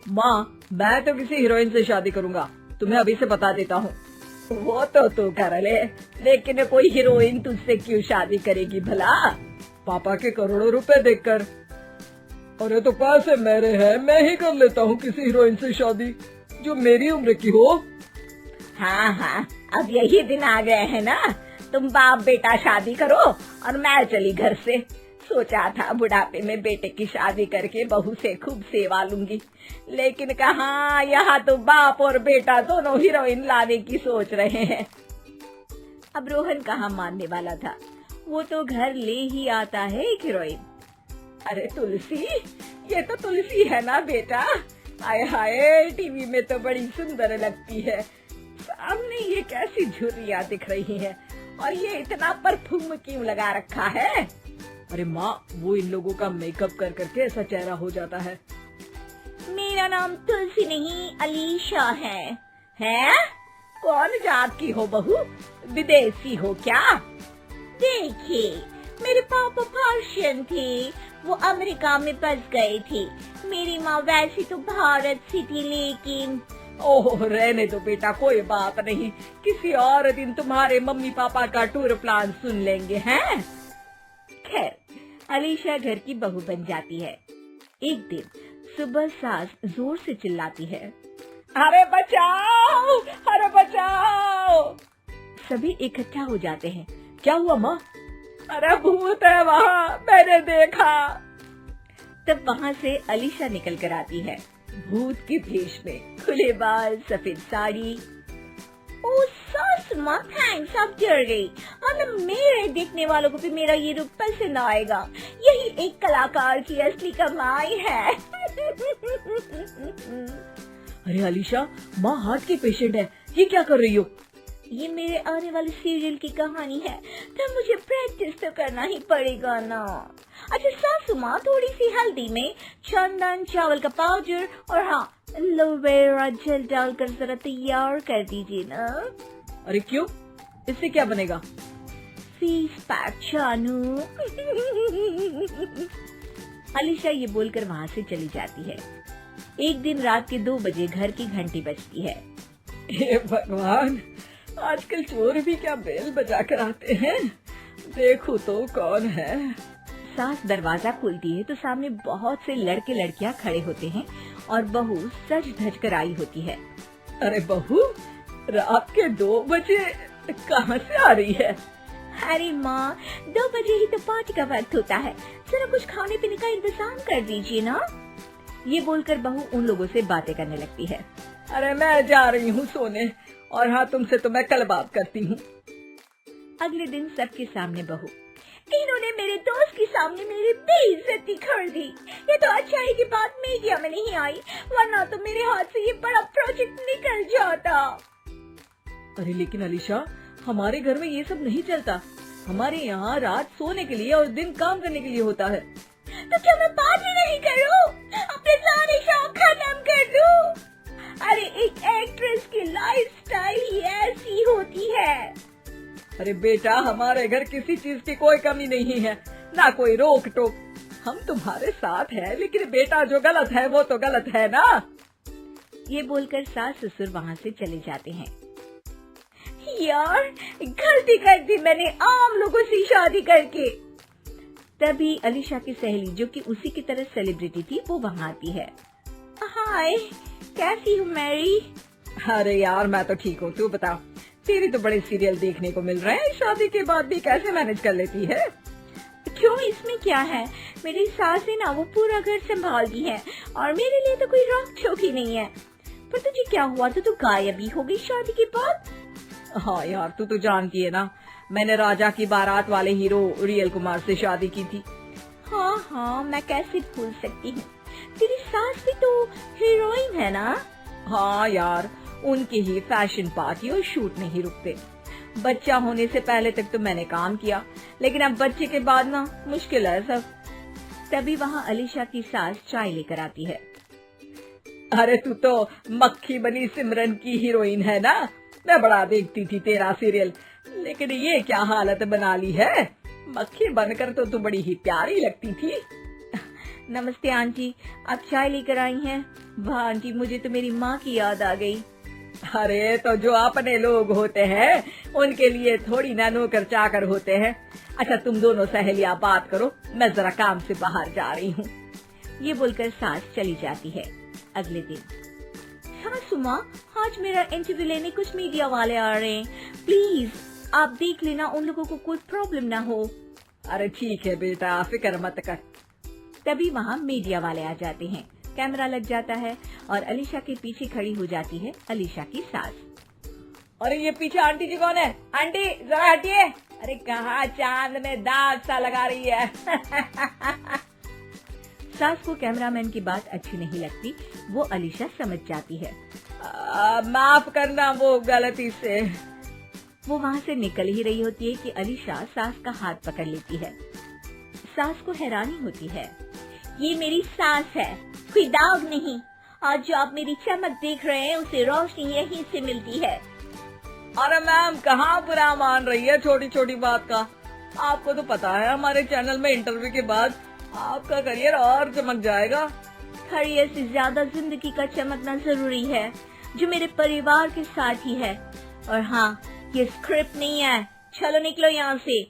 माँ, मैं तो किसी हीरोइन से शादी करूंगा, तुम्हें अभी से बता देता हूँ। वो तो तू कर ले, लेकिन कोई हीरोइन तुझसे क्यों शादी करेगी भला? पापा के करोड़ों रुपए देखकर। अरे तो पैसे मेरे हैं, मैं ही कर लेता हूँ किसी हीरोइन से शादी जो मेरी उम्र की हो। हाँ हाँ, अब यही दिन आ गए हैं ना, तुम बाप बेटा शादी करो और मैं चली घर से। सोचा था बुढ़ापे में बेटे की शादी करके बहू से खूब सेवा लूंगी, लेकिन कहाँ, यहाँ तो बाप और बेटा दोनों हीरोइन लाने की सोच रहे हैं। अब रोहन कहाँ मानने वाला था, वो तो घर ले ही आता है एक हीरोइन। अरे तुलसी, ये तो तुलसी है ना बेटा? हाय हाय, टीवी में तो बड़ी सुंदर लगती है, सामने ये कैसी झुर्रियाँ दिख रही है, और ये इतना परफ्यूम क्यों लगा रखा है? अरे माँ, वो इन लोगों का मेकअप कर करके ऐसा चेहरा हो जाता है। मेरा नाम तुलसी नहीं अलीशा है। हैं? कौन जात की हो बहू? विदेशी हो क्या? देखिए, मेरे पापा पर्शियन थे, वो अमेरिका में बस गए थे। मेरी माँ वैसी तो भारत से थी, लेकिन ओह, रहने दो बेटा, कोई बात नहीं, किसी और दिन तुम्हारे मम्मी पापा का टूर प्लान सुन लेंगे हैं। खैर, अलीशा घर की बहू बन जाती है। एक दिन सुबह सास जोर से चिल्लाती है, अरे बचाओ, अरे बचाओ। सभी इकट्ठा हो जाते हैं। क्या हुआ माँ? अरे भूत है वहाँ, मैंने देखा। तब वहाँ से अलीशा निकल कर आती है, भूत के भेष में, खुले बाल, सफेद साड़ी। ओ सास माँ, थैंक्स, आप डर गई, वरना मेरे देखने वालों को भी मेरा ये रूप पसंद आएगा। यही एक कलाकार की असली कमाई है। अरे अलीशा, माँ हार्ट की पेशेंट है, ये क्या कर रही हो? ये मेरे आने वाले सीरियल की कहानी है, तो मुझे प्रैक्टिस तो करना ही पड़ेगा ना। अच्छा सासू माँ, थोड़ी सी हल्दी में चंदन, चावल का पाउडर और हाँ, एलोवेरा जेल डालकर जरा तैयार कर दीजिए ना। अरे क्यों, इससे क्या बनेगा? फीस पैक जानू। अलीशा ये बोलकर वहाँ से चली जाती है। एक दिन रात के 2 बजे घर की घंटी बजती है। हे भगवान, आजकल चोर भी क्या बेल बजा कर आते हैं, देखो तो कौन है। सास दरवाजा खोलती है तो सामने बहुत से लड़के लड़कियां खड़े होते हैं और बहू सज धज कर आई होती है। अरे बहू, रात के 2 बजे कहाँ से आ रही है? अरे माँ, 2 बजे ही तो पार्टी का वक्त होता है, जरा कुछ खाने पीने का इंतजाम कर दीजिए ना। ये बोलकर बहू उन लोगों से बातें करने लगती है। अरे मैं जा रही हूँ सोने, और हाँ, तुमसे तो मैं कल बात करती हूँ। अगले दिन सबके सामने बहू, इन्होंने मेरे दोस्त के सामने मेरी बेइज्जती कर दी। ये तो अच्छा है कि बात मीडिया में नहीं आई, वरना तो मेरे हाथ से ये बड़ा प्रोजेक्ट निकल जाता। अरे लेकिन अलीशा, हमारे घर में ये सब नहीं चलता, हमारे यहाँ रात सोने के लिए और दिन काम करने के लिए होता है। तो क्या मैं बात ही नहीं करूँ? अपने सारे शौक खत्म कर दूँ? अरे एक एक्ट्रेस की लाइफस्टाइल ही ऐसी होती है। अरे बेटा, हमारे घर किसी चीज की कोई कमी नहीं है, ना कोई रोक टोक, हम तुम्हारे साथ हैं, लेकिन बेटा जो गलत है वो तो गलत है ना। ये बोलकर सास ससुर वहाँ से चले जाते हैं। यार, गलती कर दी मैंने आम लोगों से शादी करके। तभी अलीशा की सहेली, जो कि उसी की तरह सेलिब्रिटी थी, वो वहाँ आती है। हाय, कैसी हूँ मैरी? अरे यार, मैं तो ठीक हूँ, तू बता, तेरी तो बड़े सीरियल देखने को मिल रहे हैं, शादी के बाद भी कैसे मैनेज कर लेती है? क्यों, इसमें क्या है? मेरी सास है ना, वो पूरा घर संभालती है और मेरे लिए तो कोई रोक टोक ही नहीं है। पर तुझे क्या हुआ था, तू गायब ही हो गई शादी के बाद? हाँ यार, तू तो जानती है ना, मैंने राजा की बारात वाले हीरो रियल कुमार से शादी की थी। हाँ हाँ, मैं कैसे भूल सकती हूँ, तेरी सास भी तो हीरोइन है ना? हाँ यार, उनके ही फैशन पार्टी और शूट नहीं रुकते। बच्चा होने से पहले तक तो मैंने काम किया, लेकिन अब बच्चे के बाद ना मुश्किल है सब। तभी वहाँ अलीशा की सास चाय लेकर आती है। अरे तू तो मक्खी बनी सिमरन की हीरोइन है ना, मैं बड़ा देखती थी तेरा सीरियल, लेकिन ये क्या हालत बना ली है, मक्खी बनकर तो तू बड़ी ही प्यारी लगती थी। नमस्ते आंटी, आप चाय लेकर आई हैं? वाह आंटी, मुझे तो मेरी माँ की याद आ गई। अरे तो जो अपने लोग होते हैं उनके लिए थोड़ी ना नौकर चाकर होते हैं। अच्छा तुम दोनों सहेलियां बात करो, मैं जरा काम से बाहर जा रही हूँ। ये बोलकर सास चली जाती है। अगले दिन, सासू माँ, आज मेरा इंटरव्यू लेने कुछ मीडिया वाले आ रहे हैं, प्लीज आप देख लेना उन लोगों को कोई प्रॉब्लम ना हो। अरे ठीक है बेटा, फिक्र मत कर। तभी वहाँ मीडिया वाले आ जाते हैं। कैमरा लग जाता है और अलीशा के पीछे खड़ी हो जाती है अलीशा की सास। अरे ये पीछे आंटी जी कौन है? आंटी जरा हटिए। अरे कहाँ चांद में दाग सा लगा रही है। सास को कैमरामैन की बात अच्छी नहीं लगती, वो अलीशा समझ जाती है। माफ करना, वो गलती से। वो वहाँ से निकल ही रही होती है कि अलीशा सास का हाथ पकड़ लेती है। सास को हैरानी होती है, ये मेरी सास है, कोई दाग नहीं। आज जो आप मेरी चमक देख रहे हैं उसे रोशनी यहीं से मिलती है। अरे मैम, कहाँ बुरा मान रही है छोटी छोटी बात का? आपको तो पता है हमारे चैनल में इंटरव्यू के बाद आपका करियर और चमक जाएगा। करियर से ज्यादा जिंदगी का चमकना जरूरी है, जो मेरे परिवार के साथ ही है। और हाँ, ये स्क्रिप्ट नहीं है, चलो निकलो यहाँ से।